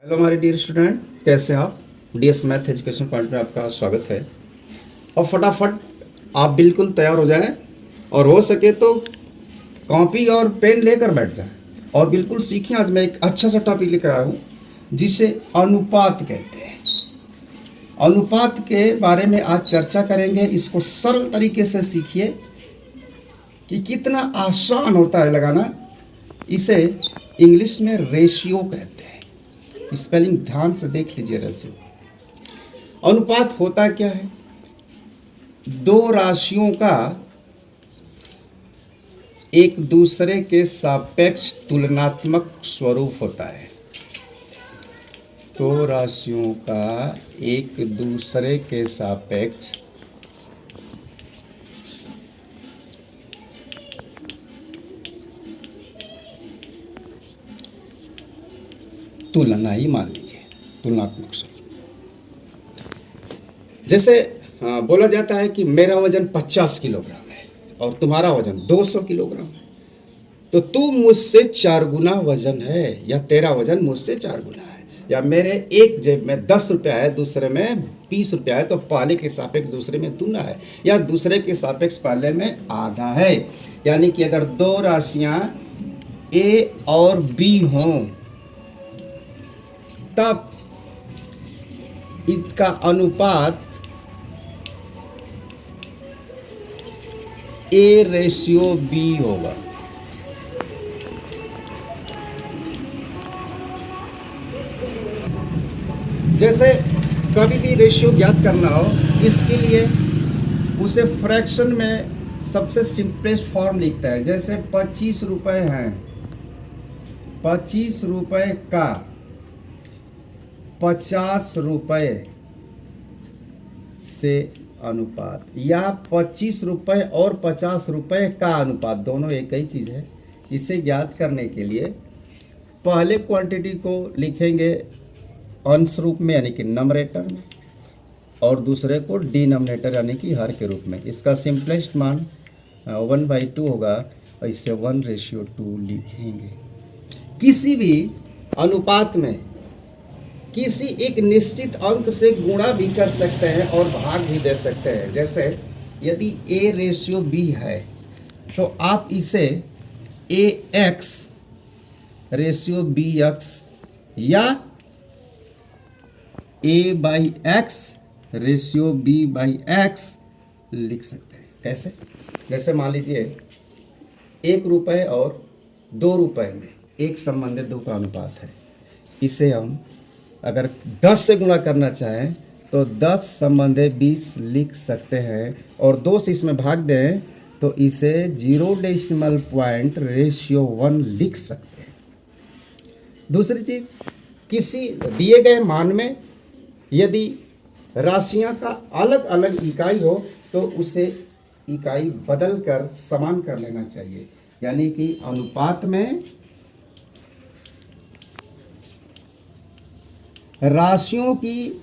Hello हमारे dear student, कैसे हैं आप? डीएस मैथ एजुकेशन पॉइंट में आपका स्वागत है। और फटाफट आप बिल्कुल तैयार हो जाएं और हो सके तो कॉपी और पेन लेकर बैठ जाएं और बिल्कुल सीखें। आज मैं एक अच्छा सा टॉपिक लेकर आया हूँ जिसे अनुपात कहते हैं। अनुपात के बारे में आज चर्चा करेंगे। इसको सरल तरीके से सीखिए कि कितना आसान होता है लगाना। इसे इंग्लिश में रेशियो कहते हैं। स्पेलिंग ध्यान से देख लीजिए। रेशियो अनुपात होता क्या है? दो राशियों का एक दूसरे के सापेक्ष तुलनात्मक स्वरूप होता है। दो राशियों का एक दूसरे के सापेक्ष तुलना ही मान लीजिए, तुलनात्मक स्वरूप। जैसे बोला जाता है कि मेरा वजन 50 किलोग्राम है और तुम्हारा वजन 200 किलोग्राम है, तो तू मुझसे 4 गुना वजन है या तेरा वजन मुझसे 4 गुना है। या मेरे एक जेब में 10 रुपया है, दूसरे में 20 रुपया है, तो पहले के सापेक्ष दूसरे में दूना है या दूसरे के सापेक्ष पहले में आधा है। यानी कि अगर दो राशियां ए और बी हों तब इसका अनुपात ए रेशियो बी होगा। जैसे कभी भी रेशियो ज्ञात करना हो, इसके लिए उसे फ्रैक्शन में सबसे सिंपलेस्ट फॉर्म लिखता है। जैसे 25 रुपये हैं, 25 रुपये का 50 रुपये से अनुपात, या 25 रुपये और 50 रुपये का अनुपात, दोनों एक ही चीज़ है। इसे ज्ञात करने के लिए पहले क्वांटिटी को लिखेंगे अंश रूप में यानी कि नमरेटर में, और दूसरे को डिनोमिनेटर यानी कि हर के रूप में। इसका सिंपलेस्ट मान 1/2 होगा और इसे 1:2 लिखेंगे। किसी भी अनुपात में किसी एक निश्चित अंक से गुणा भी कर सकते हैं और भाग भी दे सकते हैं। जैसे यदि a रेशियो b है तो आप इसे ax रेशियो bx या a/x रेशियो b/x लिख सकते हैं। कैसे? जैसे मान लीजिए 1 रुपये और 2 रुपये में एक संबंधित दो का अनुपात है। इसे हम अगर 10 से गुणा करना चाहें तो 10 संबंधे 20 लिख सकते हैं, और 2 से इसमें भाग दें तो इसे 0.1 रेशियो 1 लिख सकते हैं। दूसरी चीज़, किसी दिए गए मान में यदि राशियां का अलग अलग इकाई हो तो उसे इकाई बदल कर समान कर लेना चाहिए। यानी कि अनुपात में राशियों की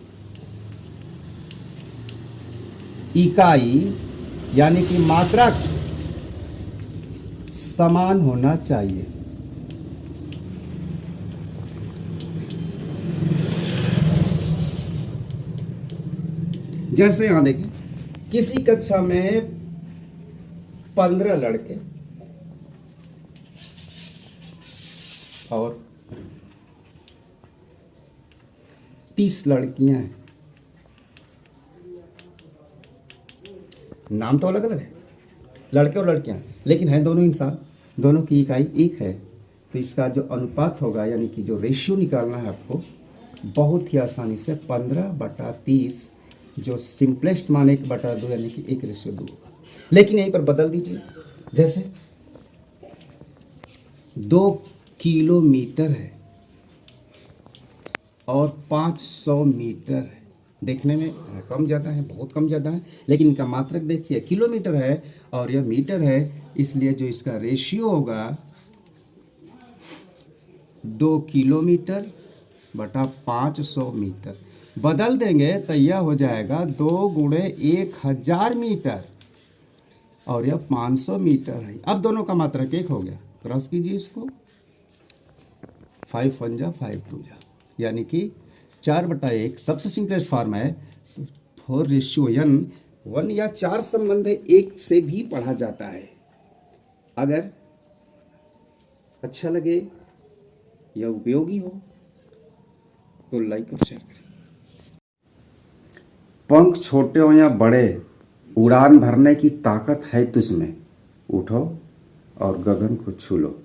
इकाई यानी कि मात्रक समान होना चाहिए। जैसे यहां देखिए, किसी कक्षा में 15 लड़के और 30 लड़कियां हैं। नाम तो अलग अलग है, लड़के और लड़कियां, लेकिन हैं दोनों इंसान, दोनों की इकाई एक है। तो इसका जो अनुपात होगा यानी कि जो रेशियो निकालना है आपको, बहुत ही आसानी से 15/30, जो सिंपलेस्ट मान 1/2 यानी कि 1:2 होगा। लेकिन यहीं पर बदल दीजिए। जैसे 2 किलोमीटर है और 500 मीटर है। देखने में कम ज़्यादा है, बहुत कम ज़्यादा है, लेकिन इनका मात्रक देखिए, किलोमीटर है और यह मीटर है, इसलिए जो इसका रेशियो होगा 2 किलोमीटर बटा 500 मीटर। बदल देंगे तो यह हो जाएगा 2 × 1000 मीटर और यह 500 मीटर है। अब दोनों का मात्रक एक हो गया। क्रॉस कीजिए इसको, 5 1 जा 5 2 जा, यानी कि 4/1 सबसे सिंपलेस्ट फॉर्म है। तो 4:1, 1 या 4 संबंध है, 1 से भी पढ़ा जाता है। अगर अच्छा लगे या उपयोगी हो तो लाइक और शेयर करें। पंख छोटे हो या बड़े, उड़ान भरने की ताकत है तुझमें। उठो और गगन को छू लो।